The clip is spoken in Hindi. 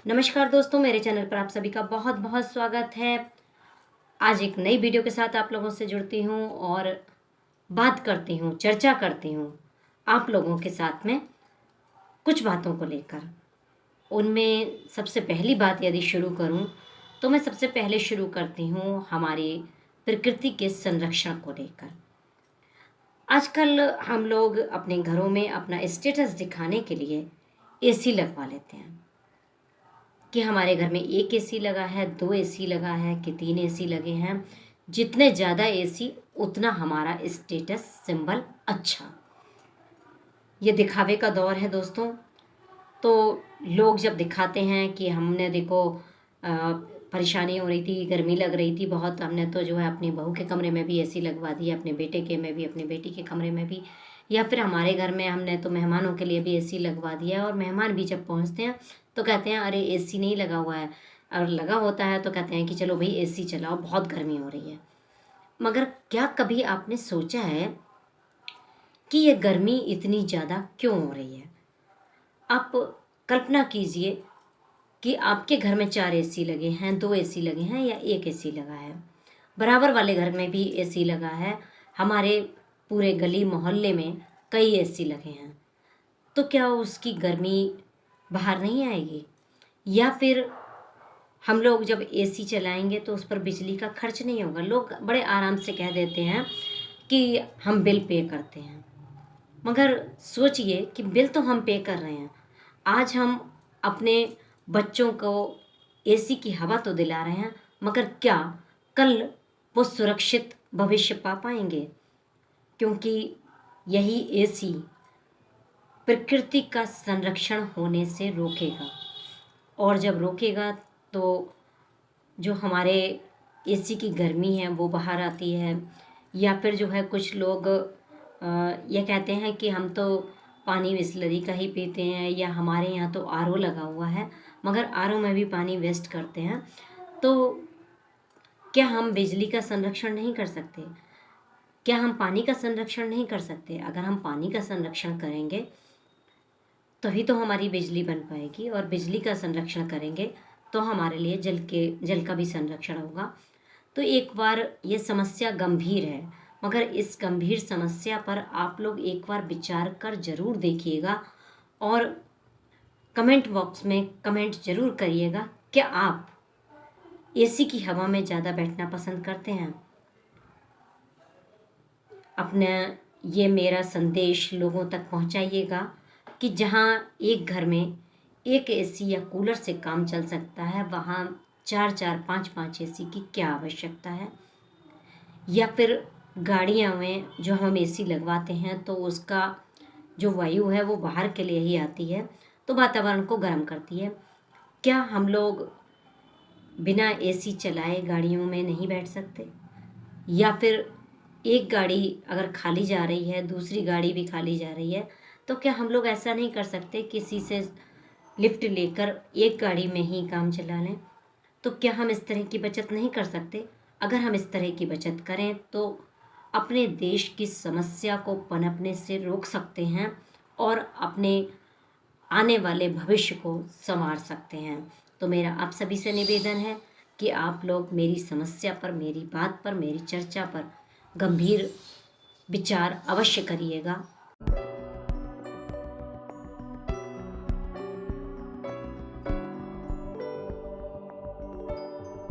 नमस्कार दोस्तों, मेरे चैनल पर आप सभी का बहुत बहुत स्वागत है। आज एक नई वीडियो के साथ आप लोगों से जुड़ती हूँ और बात करती हूँ, चर्चा करती हूँ आप लोगों के साथ में कुछ बातों को लेकर। उनमें सबसे पहली बात यदि शुरू करूँ तो मैं सबसे पहले शुरू करती हूँ हमारी प्रकृति के संरक्षण को लेकर। आजकल हम लोग अपने घरों में अपना स्टेटस दिखाने के लिए एसी लगवा लेते हैं कि हमारे घर में 1 एसी लगा है, 2 एसी लगा है कि 3 एसी लगे हैं। जितने ज़्यादा एसी उतना हमारा स्टेटस सिंबल अच्छा। ये दिखावे का दौर है दोस्तों। तो लोग जब दिखाते हैं कि हमने देखो परेशानी हो रही थी, गर्मी लग रही थी बहुत, हमने तो जो है अपनी बहू के कमरे में भी एसी लगवा दिया, अपने बेटे के में भी, अपनी बेटी के कमरे में भी, या फिर हमारे घर में हमने तो मेहमानों के लिए भी एसी लगवा दिया। और मेहमान भी जब पहुंचते हैं तो कहते हैं अरे एसी नहीं लगा हुआ है, और लगा होता है तो कहते हैं कि चलो भाई एसी चलाओ, बहुत गर्मी हो रही है। मगर क्या कभी आपने सोचा है कि ये गर्मी इतनी ज़्यादा क्यों हो रही है? आप कल्पना कीजिए कि आपके घर में 4 एसी लगे हैं, 2 एसी लगे हैं या 1 एसी लगा है। बराबर वाले घर में भी एसी लगा है। हमारे पूरे गली मोहल्ले में कई एसी लगे हैं। तो क्या उसकी गर्मी बाहर नहीं आएगी? या फिर हम लोग जब एसी चलाएंगे तो उस पर बिजली का खर्च नहीं होगा? लोग बड़े आराम से कह देते हैं कि हम बिल पे करते हैं। मगर सोचिए कि बिल तो हम पे कर रहे हैं। आज हम अपने बच्चों को एसी की हवा तो दिला रहे हैं, मगर क्या कल वो सुरक्षित भविष्य पा पाएंगे? क्योंकि यही एसी प्रकृति का संरक्षण होने से रोकेगा। और जब रोकेगा तो जो हमारे एसी की गर्मी है वो बाहर आती है। या फिर जो है कुछ लोग ये कहते हैं कि हम तो पानी बिसलरी का ही पीते हैं, या हमारे यहाँ तो आरओ लगा हुआ है, मगर आरओ में भी पानी वेस्ट करते हैं। तो क्या हम बिजली का संरक्षण नहीं कर सकते? क्या हम पानी का संरक्षण नहीं कर सकते? अगर हम पानी का संरक्षण करेंगे तभी तो हमारी बिजली बन पाएगी, और बिजली का संरक्षण करेंगे तो हमारे लिए जल का भी संरक्षण होगा। तो एक बार ये समस्या गंभीर है, मगर इस गंभीर समस्या पर आप लोग एक बार विचार कर ज़रूर देखिएगा और कमेंट बॉक्स में कमेंट ज़रूर करिएगा, क्या आप एसी की हवा में ज़्यादा बैठना पसंद करते हैं? अपना ये मेरा संदेश लोगों तक पहुंचाइएगा कि जहां एक घर में 1 एसी या कूलर से काम चल सकता है, वहां 4-4, 5-5 एसी की क्या आवश्यकता है? या फिर गाड़ियां में जो हम एसी लगवाते हैं तो उसका जो वायु है वो बाहर के लिए ही आती है, तो वातावरण को गर्म करती है। क्या हम लोग बिना एसी चलाए गाड़ियों में नहीं बैठ सकते? या फिर एक गाड़ी अगर खाली जा रही है, दूसरी गाड़ी भी खाली जा रही है, तो क्या हम लोग ऐसा नहीं कर सकते किसी से लिफ्ट लेकर एक गाड़ी में ही काम चला लें? तो क्या हम इस तरह की बचत नहीं कर सकते? अगर हम इस तरह की बचत करें तो अपने देश की समस्या को पनपने से रोक सकते हैं और अपने आने वाले भविष्य को संवार सकते हैं। तो मेरा आप सभी से निवेदन है कि आप लोग मेरी समस्या पर, मेरी बात पर, मेरी चर्चा पर गंभीर विचार अवश्य करिएगा।